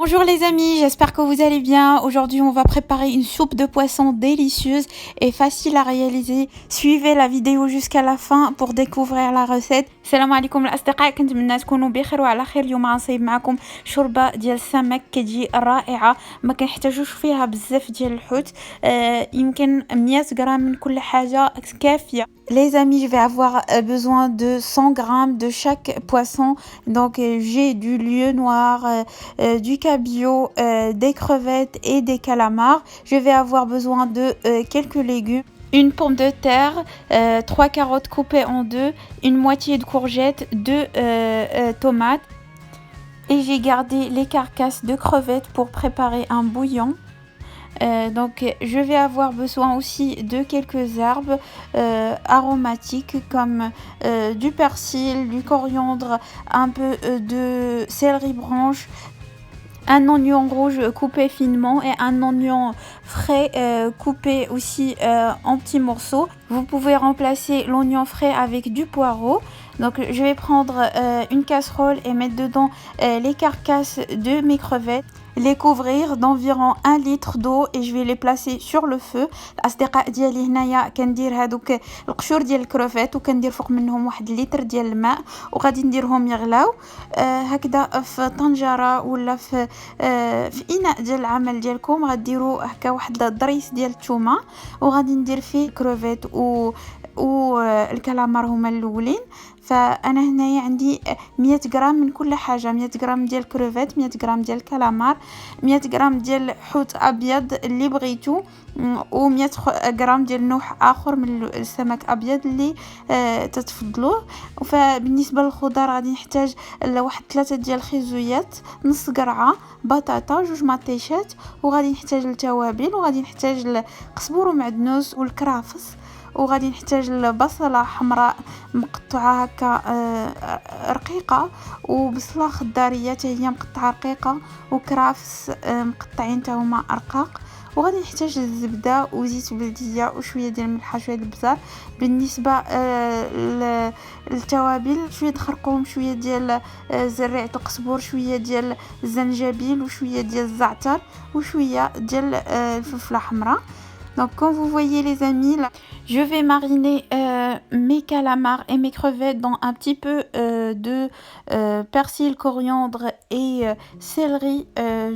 Bonjour les amis, j'espère que vous allez bien. Aujourd'hui, on va préparer une soupe de poisson délicieuse et facile à réaliser. Suivez la vidéo jusqu'à la fin pour découvrir la recette. السلام عليكم الأصدقاء، كنتمنى تكونوا بخير وعلى خير. اليوم غنصايب معكم شوربة ديال السمك كتجي رائعة، ما كنحتاجوش فيها بزاف ديال الحوت. يمكن 100 غرام من كل حاجة كافية. Les amis, je vais avoir besoin de 100 grammes de chaque poisson. Donc j'ai du lieu noir, du cabillaud, des crevettes et des calamars. Je vais avoir besoin de quelques légumes. Une pomme de terre, 3 carottes coupées en deux, une moitié de courgettes, 2 tomates. Et j'ai gardé les carcasses de crevettes pour préparer un bouillon. Donc je vais avoir besoin aussi de quelques herbes aromatiques comme du persil, du coriandre, un peu de céleri branche, un oignon rouge coupé finement et un oignon frais coupé aussi en petits morceaux. Vous pouvez remplacer l'oignon frais avec du poireau. Donc je vais prendre une casserole et mettre dedans les carcasses de mes crevettes, les couvrir d'environ 1 litre d'eau et je vais les placer sur le feu. الاصدقاء ديالي هنايا كندير هذوك القشور ديال الكروفيت وكندير فوق منهم 1 لتر ديال الماء وغادي نديرهم يغلاو هكذا في طنجره ولا في اناء ديال العمل ديالكم. غديروا هكا واحد الضريس ديال الثومه وغادي ندير فيه كروفيت الكالامار هما الاولين. فانا هنايا عندي 100 غرام من كل حاجه، 100 غرام ديال كروفيت، 100 غرام ديال الكالامار، 100 غرام ديال حوت ابيض اللي بغيتو، و100 غرام ديال نوع اخر من السمك ابيض اللي تتفضلوه. فبالنسبه للخضار غادي نحتاج واحد 3 ديال الخيزويات، نص قرعه بطاطا، 2 مطيشات، وغادي نحتاج التوابل، وغادي نحتاج القزبر ومعدنوس والكرافس، وغادي نحتاج البصله حمراء مقطعه هكا رقيقه، وبصله خضاريه حتى هي مقطعه رقيقه، وكرافس مقطعين حتى هما رقاق، وغادي نحتاج الزبده وزيت بلديه وشويه ديال الملح وشويه ديال البزار. بالنسبه للتوابل شويه خرقوم، شويه ديال زريعه القزبر، شويه ديال الزنجبيل وشويه ديال الزعتر وشويه ديال الفلفله حمراء. Donc comme vous voyez les amis, là, je vais mariner mes calamars et mes crevettes dans un petit peu de persil, coriandre et céleri,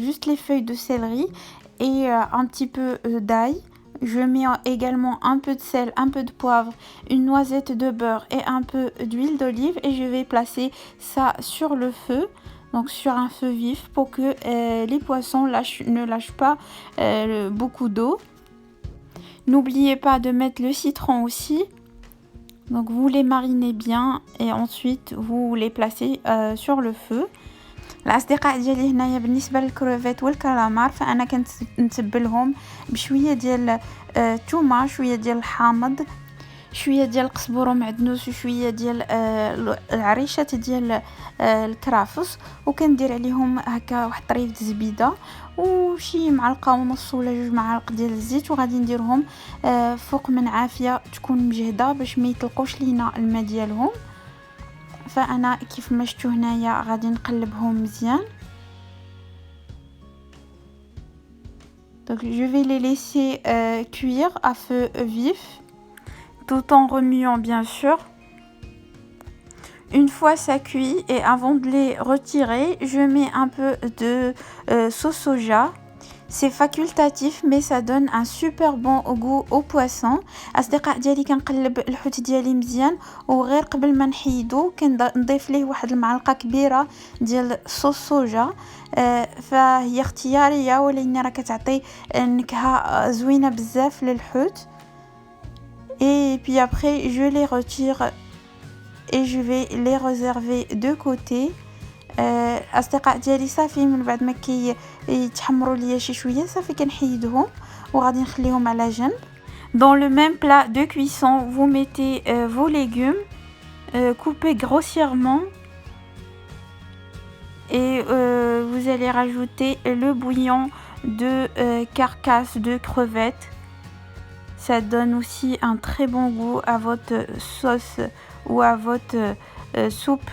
juste les feuilles de céleri et un petit peu d'ail. Je mets également un peu de sel, un peu de poivre, une noisette de beurre et un peu d'huile d'olive et je vais placer ça sur le feu. Donc sur un feu vif pour que les poissons ne lâchent pas beaucoup d'eau. N'oubliez pas de mettre le citron aussi. Donc vous les marinez bien et ensuite vous les placez sur le feu. الأصدقاء ديالي هنايا بالنسبه للكروفيت والكالامار فانا كنتبلهم بشويه ديال الثومه، شويه ديال الحامض، شويه ديال القزبر ومعدنوس، وشويه ديال العريشات ديال الكرافس، وكندير عليهم هكا واحد طريف الزبيده وشي معلقه ونص ولا 2 معالق ديال الزيت، وغادي نديرهم فوق من عافيه تكون مجهده باش ما يطلقوش لينا الماء ديالهم. فانا كيف ما شفتوا هنايا غادي نقلبهم مزيان. Donc je vais les laisser cuire à feu vif tout en remuant bien sûr. Une fois ça cuit et avant de les retirer, je mets un peu de sauce soja. C'est facultatif mais ça donne un super bon goût au poisson. اصدقاء ديالي كنقلب الحوت ديالي مزيان وغير قبل ما نحيدو كنضيف ليه واحد المعلقه كبيره ديال صوص صوجا. فهي اختياريه ولكن راه كتعطي نكهه زوينه بزاف للحوت. Et puis après je les retire et je vais les réserver de côté. اصدقاء ديالي صافي من بعد ما يتحمروا ليا شي شويه صافي كنحيدهم وغادي نخليهم على جنب. Dans le même plat de cuisson, vous mettez vos légumes coupés grossièrement et vous allez rajouter le bouillon de carcasse de crevettes. Ça donne aussi un très bon goût à votre sauce ou à votre soupe.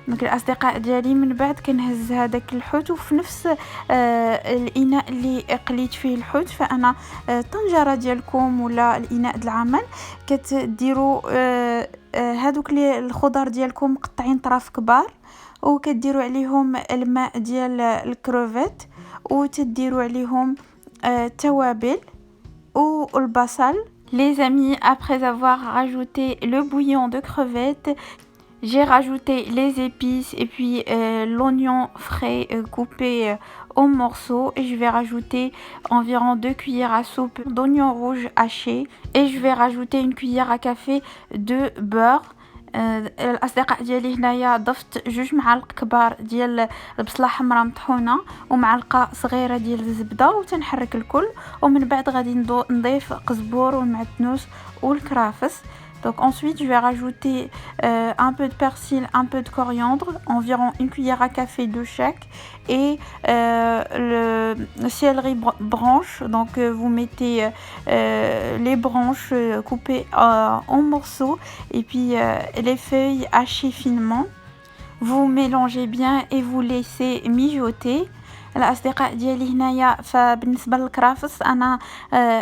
دونك الاصدقاء ديالي من بعد كنهز هذاك الحوت، وفي نفس الاناء اللي قليت فيه الحوت، فانا الطنجره ديالكم ولا الاناء د العمل كتديروا هادوك الخضر ديالكم مقطعين طراف كبار، وكديروا عليهم الماء ديال الكروفيت، وتديروا عليهم التوابل والبصل. Les amis, après avoir rajouté le bouillon de crevettes, j'ai rajouté les épices et puis l'oignon frais coupé en morceaux, et je vais rajouter environ 2 cuillères à soupe d'oignons rouges hachés, et je vais rajouter une cuillère à café de beurre. الاصدقاء ديالي هنايا ضفت 2 معالق كبار ديال البصله حمراء مطحونه ومعلقه صغيره ديال الزبده، وتنحرك الكل، ومن بعد غادي نضيف قزبور والمعدنوس والكرافس. Donc ensuite je vais rajouter un peu de persil, un peu de coriandre, environ une cuillère à café de chaque, et le céleri branche. Donc vous mettez les branches coupées en morceaux, et puis les feuilles hachées finement. Vous mélangez bien et vous laissez mijoter. الاصدقاء ديالي هنايا فبالنسبه للكرافس انا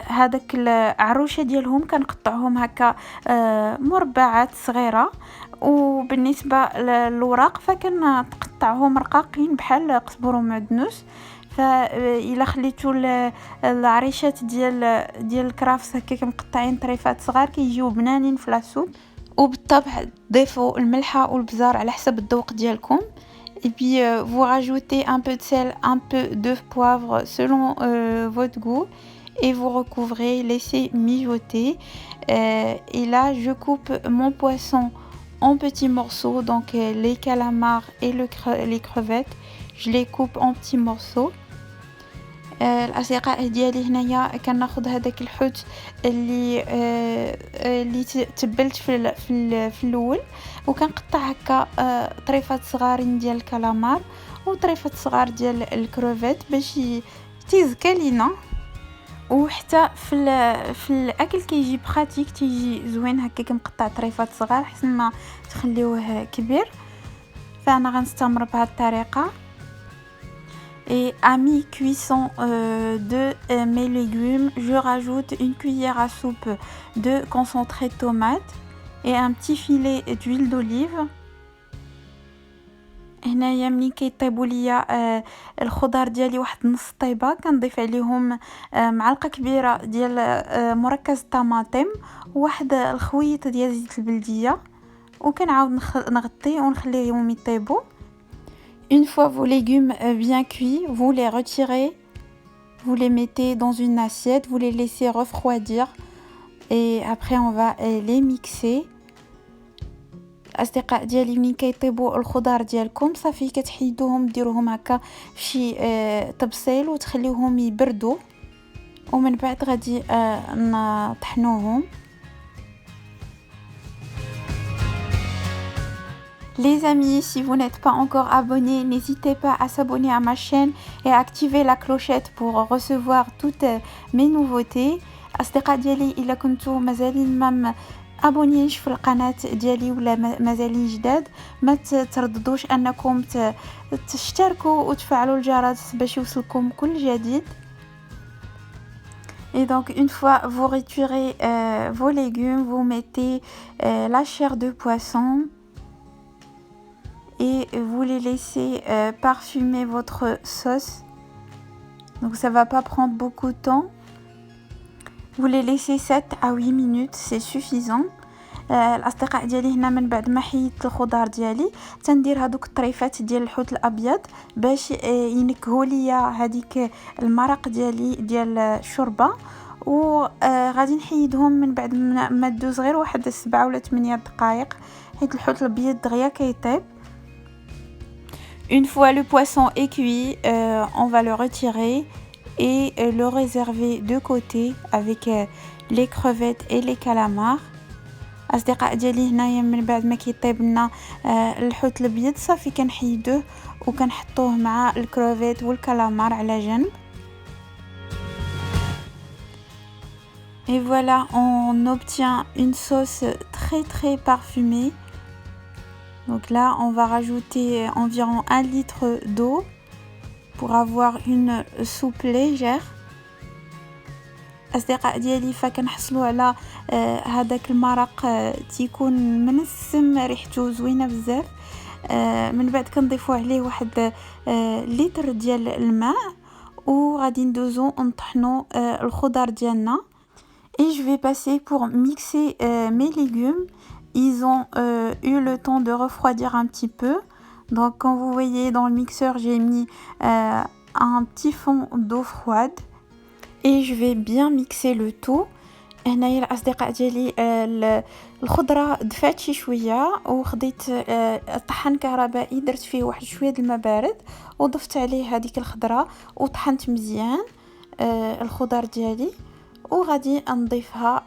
هذاك العروشه ديالهم كنقطعهم هكا مربعات صغيره، وبالنسبه للوراق فكنقطعهم رقاقين بحال قزبر ومعدنوس. فإلا خليتو العريشات ديال الكرافس هكا مقطعين طريفات صغار كيجيو بنانين في لاسوب. وبالطبع ضيفوا الملحه والبزار على حسب الذوق ديالكم. Et puis vous rajoutez un peu de sel, un peu de poivre selon votre goût, et vous recouvrez, laissez mijoter. Et là je coupe mon poisson en petits morceaux, donc les calamars et les crevettes, je les coupe en petits morceaux. الاصدقاء ديالي هنايا كناخذ هذاك الحوت اللي تبلت في الاول، وكنقطع هكا طريفات صغارين ديال الكالامار وطريفات صغار ديال الكروفيت باش تيزكى لينا، وحتى في الاكل كيجي براتيك، تيجي زوين هكا كنقطع طريفات صغار احسن ما تخليوه كبير. فانا غنستمر بهذه الطريقه. Et à mi-cuisson de mes légumes, je rajoute une cuillère à soupe de concentré de tomate et un petit filet d'huile d'olive. هنايا ملي كيطيبوا ليا الخضر ديالي واحد نص طيبه كنضيف عليهم معلقه كبيره ديال مركز الطماطم وواحد الخويط ديال زيت البلديه، وكنعاود نغطي ونخليهم يطيبوا. Une fois vos légumes bien cuits, vous les retirez, vous les mettez dans une assiette, vous les laissez refroidir, et après on va les mixer. الاصدقاء ديالي ملي كيطيبوا الخضار ديالكم صافي كتحيدوهم ديروهم هكا فشي طبسيل وتخليوهم يبردوا، ومن بعد غادي نطحنوهم. Les amis, si vous n'êtes pas encore abonné, n'hésitez pas à s'abonner à ma chaîne et à activer la clochette pour recevoir toutes mes nouveautés. أصدقاء ديالي إلا كنتو مازالين ما ابونيش في القناة ديالي ولا مازالين جداد، ما ترددوش انكم تشتركوا وتفعلوا الجرس باش يوصلكم كل جديد. Et donc une fois vous retirez vos légumes, vous mettez la chair de poisson et vous les laissez parfumer votre sauce. Donc ça va pas prendre beaucoup de temps. Vous les laissez 7 à 8 minutes, c'est suffisant. الاصدقاء ديالي هنا من بعد ما حيدت الخضار ديالي تندير هذوك الطريفات ديال الحوت الابيض باش ينكهوا ليا هذيك المرق ديالي ديال الشوربه، وغادي نحيدهم من بعد ما دوز غير واحد 7 ولا 8 دقائق حيت الحوت الابيض دغيا كيطيب. Une fois le poisson est cuit, on va le retirer et le réserver de côté avec les crevettes et les calamars. اصدقاء ديالي هنايا من بعد ما كيطيب لنا الحوت الابيض صافي كنحيدوه وكنحطوه مع الكروفيت والكالامار على جنب. Et voilà, on obtient une sauce très très parfumée. Donc là, on va rajouter environ 1 litre d'eau pour avoir une soupe légère. أصدقاء ديالي فكنحصلوا على هذاك المرق تيكون منسم ريحته زوينه بزاف. من بعد كنضيفوا عليه واحد لتر ديال الماء وغادي ندوزو نطحنوا الخضر ديالنا. Et je vais passer pour mixer mes légumes. Ils ont eu le temps de refroidir un petit peu. Donc quand vous voyez dans le mixeur, j'ai mis un petit fond d'eau froide. Et je vais bien mixer le tout. هنايا الاصدقاء ديالي الخضره دفات شي شويه وخديت طحن كهربائي درت فيه واحد شويه د الماء بارد وضفت عليه هذيك الخضره وطحنت مزيان الخضر ديالي وغادي نضيفها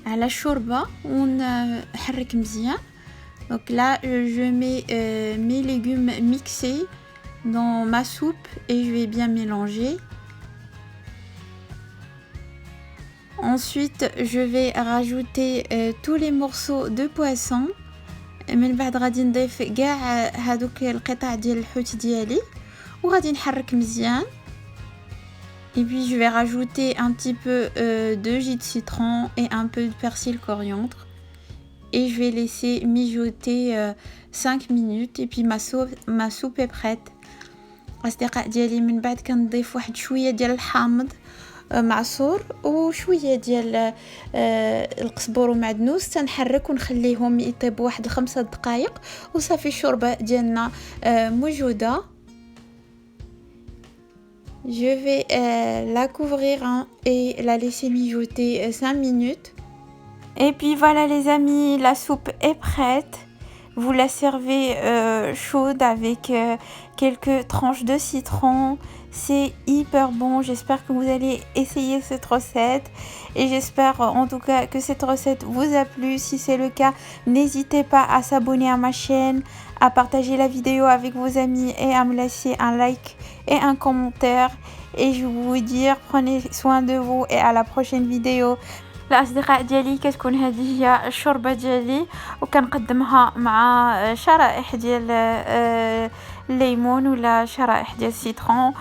على الشوربه ونحرك مزيان. Donc là je mets mes légumes mixés dans ma soupe et je vais bien mélanger. Ensuite, je vais rajouter tous les morceaux de poisson. من بعد غادي نضيف كاع هادوك القطع ديال الحوت ديالي وغادي نحرك مزيان. Et puis je vais rajouter un petit peu de jus de citron et un peu de persil coriandre. Et je vais laisser mijoter 5 minutes et puis ma soupe est prête. أصدقاء ديالي من بعد كنضيف واحد شويه ديال الحامض معصور وشويه ديال القزبر ومعدنوس تنحرك ونخليهم يطيبوا واحد 5 دقائق وصافي الشوربه ديالنا موجوده. Je vais la couvrir et la laisser mijoter 5 minutes. Et puis voilà les amis, la soupe est prête. Vous la servez chaude avec quelques tranches de citron. C'est hyper bon. J'espère que vous allez essayer cette recette. Et j'espère en tout cas que cette recette vous a plu. Si c'est le cas, n'hésitez pas à s'abonner à ma chaîne, à partager la vidéo avec vos amis et à me laisser un like et un commentaire. Et je vous dis, prenez soin de vous et à la prochaine vidéo. الأصدقاء ديالي كتكون هذه هي الشوربه ديالي وكنقدمها مع شرائح ديال الليمون ولا شرائح ديال السيترون.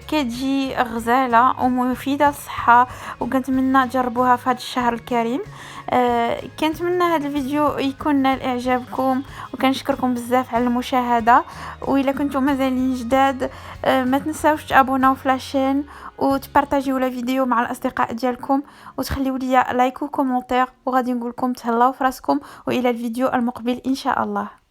كتجي غزاله ومفيده للصحه وكنتمنى تجربوها في هذا الشهر الكريم. كنتمنى هذا الفيديو يكون نال اعجابكم وكنشكركم بزاف على المشاهده. واذا كنتم مازالين جداد ما تنساوش تابوناو في لاشين وتبارطاجيو لا فيديو مع الاصدقاء ديالكم وتخليو لي لايك وكومونتير وغادي نقول لكم تهلاو فراسكم والى الفيديو المقبل ان شاء الله.